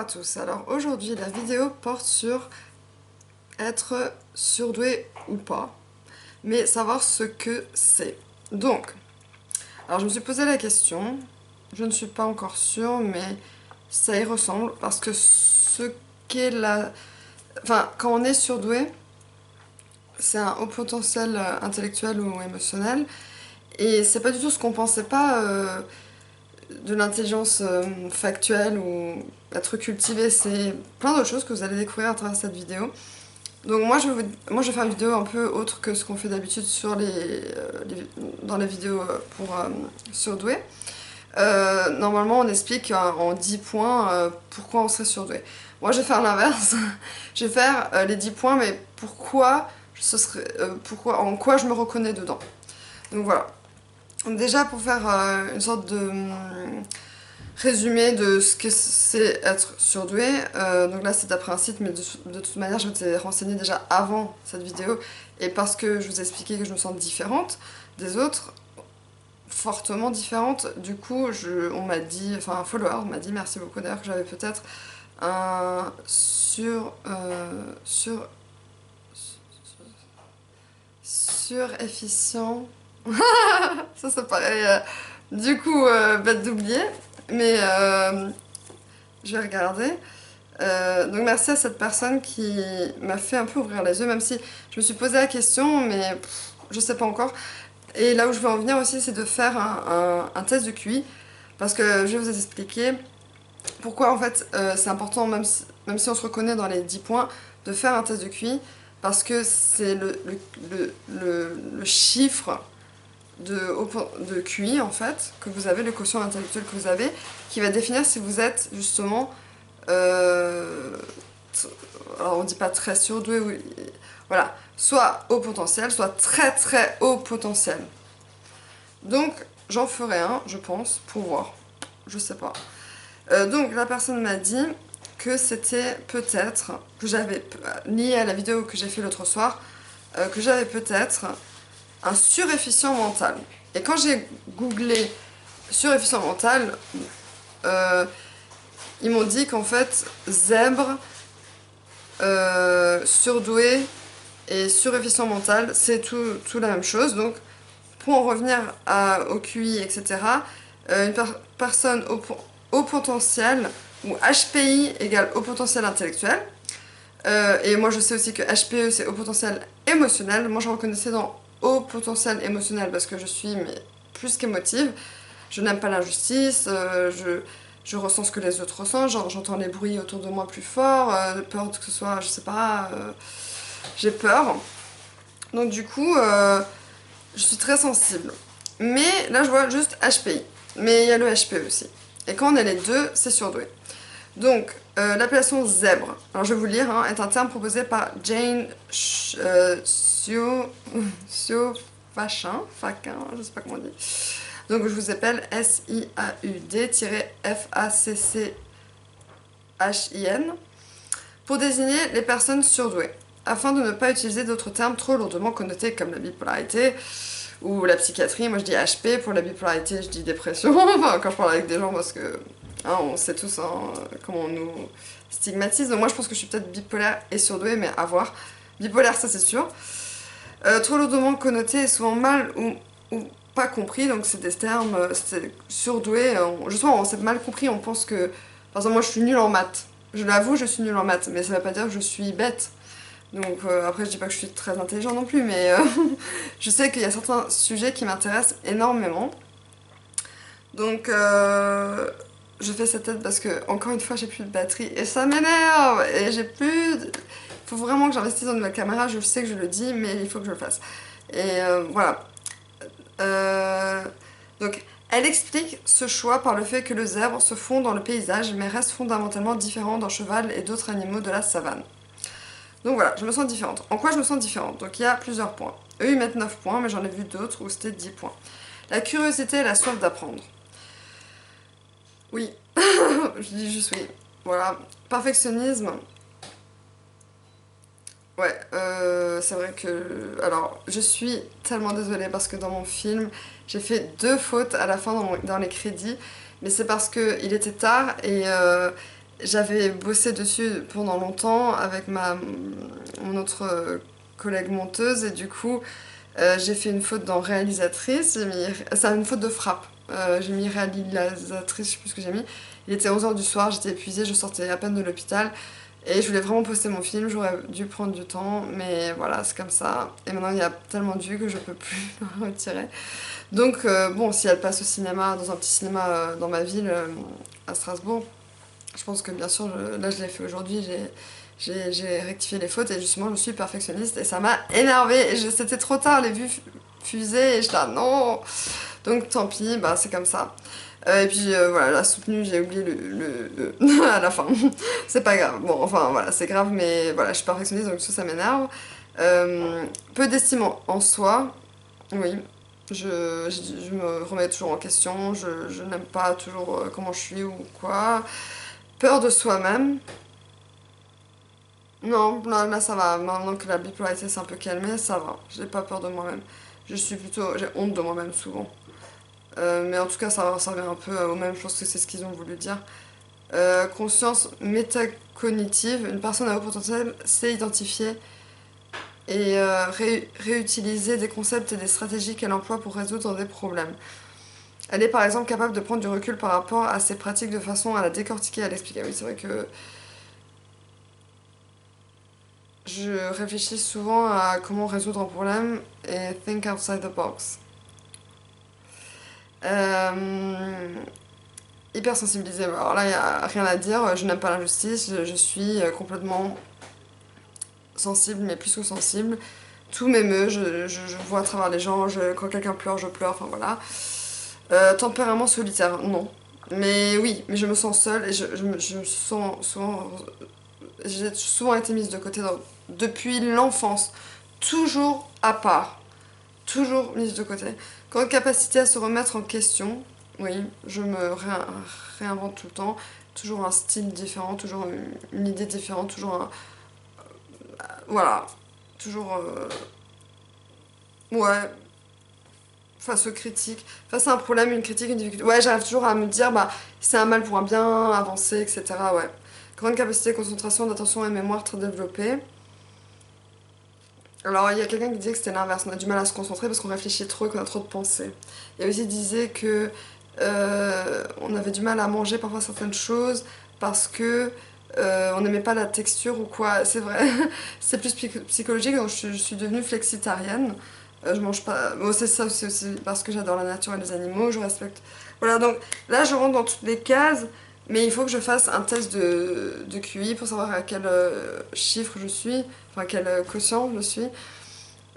à tous, alors aujourd'hui la vidéo porte sur être surdoué ou pas, mais savoir ce que c'est. Donc, alors je me suis posé la question, je ne suis pas encore sûre, mais ça y ressemble, parce que ce qu'est la... Enfin, quand on est surdoué, c'est un haut potentiel intellectuel ou émotionnel, et c'est pas du tout ce qu'on pensait pas de l'intelligence factuelle ou être cultivé, c'est plein d'autres choses que vous allez découvrir à travers cette vidéo. Donc moi je vais faire une vidéo un peu autre que ce qu'on fait d'habitude sur dans les vidéos pour surdoué. Normalement on explique en 10 points pourquoi on serait surdoué. Moi je vais faire l'inverse, je vais faire les 10 points mais pourquoi, en quoi je me reconnais dedans. Donc voilà. Donc déjà pour faire une sorte de résumé de ce que c'est être surdoué, donc là c'est après un site mais de toute manière je m'étais renseignée déjà avant cette vidéo et parce que je vous ai expliqué que je me sens différente des autres, fortement différente, du coup on m'a dit, enfin un follower m'a dit merci beaucoup d'ailleurs que j'avais peut-être un sur-efficient. Ça paraît du coup bête d'oublier, mais je vais regarder. Donc merci à cette personne qui m'a fait un peu ouvrir les yeux, même si je me suis posé la question, mais je sais pas encore. Et là où je veux en venir aussi, c'est de faire un test de QI, parce que je vais vous expliquer pourquoi en fait c'est important, même si on se reconnaît dans les 10 points, de faire un test de QI, parce que c'est le chiffre de QI en fait, que vous avez, le quotient intellectuel que vous avez, qui va définir si vous êtes justement, alors on dit pas très surdoué, oui, voilà, soit haut potentiel, soit très très haut potentiel. Donc j'en ferai un, je pense, pour voir, je sais pas. Donc la personne m'a dit que c'était peut-être, que j'avais, lié à la vidéo que j'ai fait l'autre soir, que j'avais peut-être un surefficient mental. Et quand j'ai googlé surefficient mental, ils m'ont dit qu'en fait, zèbre, surdoué et surefficient mental, c'est tout la même chose. Donc, pour en revenir au QI, etc., une personne au potentiel, ou HPI égale au potentiel intellectuel, et moi je sais aussi que HPE c'est au potentiel émotionnel. Moi je reconnaissais dans haut potentiel émotionnel parce que je suis plus qu'émotive. Je n'aime pas l'injustice, je ressens ce que les autres ressentent, j'entends les bruits autour de moi plus fort, peur que ce soit, je sais pas, j'ai peur. Donc du coup, je suis très sensible. Mais là je vois juste HPI, mais il y a le HPE aussi. Et quand on a les deux, c'est surdoué. Donc, l'appellation zèbre, alors je vais vous lire, hein, est un terme proposé par Jane Siaud-Fachin, je sais pas comment on dit. Donc je vous appelle SIAUD-FACCHIN pour désigner les personnes surdouées, afin de ne pas utiliser d'autres termes trop lourdement connotés comme la bipolarité ou la psychiatrie. Moi je dis HP, pour la bipolarité je dis dépression, enfin quand je parle avec des gens parce que hein, on sait tous hein, comment on nous stigmatise. Donc moi je pense que je suis peut-être bipolaire et surdouée, mais à voir. Bipolaire ça c'est sûr. Trop lourdement connoté et souvent mal ou pas compris, donc c'est des termes, c'est surdoué, justement on s'est mal compris, on pense que, par exemple moi je suis nulle en maths, je l'avoue je suis nulle en maths, mais ça veut pas dire que je suis bête, donc après je dis pas que je suis très intelligente non plus, mais je sais qu'il y a certains sujets qui m'intéressent énormément, donc je fais cette tête parce que encore une fois j'ai plus de batterie et ça m'énerve, et j'ai plus de... faut vraiment que j'investisse dans une nouvelle caméra, je sais que je le dis, mais il faut que je le fasse, et voilà. Donc, elle explique ce choix par le fait que le zèbre se fond dans le paysage, mais reste fondamentalement différent d'un cheval et d'autres animaux de la savane. Donc voilà, je me sens différente. En quoi je me sens différente? Donc il y a plusieurs points. Eux, ils mettent 9 points, mais j'en ai vu d'autres où c'était 10 points. La curiosité et la soif d'apprendre. Oui, je dis juste oui. Voilà. Perfectionnisme. Ouais, c'est vrai que... Alors, je suis tellement désolée parce que dans mon film, j'ai fait 2 fautes à la fin dans les crédits, mais c'est parce qu'il était tard et j'avais bossé dessus pendant longtemps avec mon autre collègue monteuse et du coup j'ai fait une faute dans réalisatrice, c'est une faute de frappe. J'ai mis réalisatrice, je sais plus ce que j'ai mis. Il était 11h du soir, j'étais épuisée, je sortais à peine de l'hôpital. Et je voulais vraiment poster mon film, j'aurais dû prendre du temps, mais voilà, c'est comme ça. Et maintenant, il y a tellement de vues que je peux plus le retirer. Donc, bon, si elle passe au cinéma, dans un petit cinéma dans ma ville, à Strasbourg, je pense que bien sûr, là, je l'ai fait aujourd'hui, j'ai rectifié les fautes et justement, je suis perfectionniste et ça m'a énervée. C'était trop tard, les vues fusaient et je là, non! Donc, tant pis, bah, c'est comme ça. Et puis voilà, la soutenue, j'ai oublié à la fin. C'est pas grave. Bon, enfin voilà, c'est grave, mais voilà, je suis perfectionniste, donc ça m'énerve. Peu d'estime en soi, oui. Je me remets toujours en question, je n'aime pas toujours comment je suis ou quoi. Peur de soi-même. Non, là ça va. Maintenant que la bipolarité s'est un peu calmée, ça va. J'ai pas peur de moi-même. J'ai honte de moi-même souvent. Mais en tout cas, ça revient un peu au même, je pense que c'est ce qu'ils ont voulu dire. Conscience métacognitive, une personne à haut potentiel sait identifier et réutiliser des concepts et des stratégies qu'elle emploie pour résoudre des problèmes. Elle est par exemple capable de prendre du recul par rapport à ses pratiques de façon à la décortiquer et à l'expliquer. Oui, c'est vrai que je réfléchis souvent à comment résoudre un problème et think outside the box. Hypersensibilisée, alors là, il n'y a rien à dire, je n'aime pas l'injustice, je suis complètement sensible, mais plus que sensible. Tout m'émeut, je vois à travers les gens, quand quelqu'un pleure, je pleure, enfin voilà. Tempérament solitaire, non. Mais oui, mais je me sens seule et je me sens souvent. J'ai souvent été mise de côté depuis l'enfance. Toujours à part. Toujours mise de côté. Quand capacité à se remettre en question, oui, je me réinvente tout le temps. Toujours un style différent, toujours une idée différente, toujours un. Voilà. Toujours. Ouais, face aux critiques, face à un problème, une critique, une difficulté. Ouais, j'arrive toujours à me dire, bah, c'est un mal pour un bien, avancer, etc. Ouais. Grande capacité de concentration, d'attention et mémoire très développée. Alors, il y a quelqu'un qui disait que c'était l'inverse, on a du mal à se concentrer parce qu'on réfléchit trop et qu'on a trop de pensées. Il y a aussi disait que on avait du mal à manger parfois certaines choses parce que on n'aimait pas la texture ou quoi. C'est vrai, c'est plus psychologique, donc je suis devenue flexitarienne. Je mange pas. Bon, c'est ça, c'est aussi parce que j'adore la nature et les animaux, je respecte. Voilà, donc là je rentre dans toutes les cases, mais il faut que je fasse un test de QI pour savoir à quel chiffre je suis, enfin quel quotient je suis.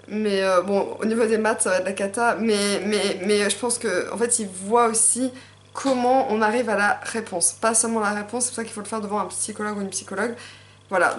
Mais bon, au niveau des maths, ça va être la cata, mais je pense que en fait, ils voient aussi comment on arrive à la réponse. Pas seulement la réponse, c'est pour ça qu'il faut le faire devant un psychologue ou une psychologue. Voilà.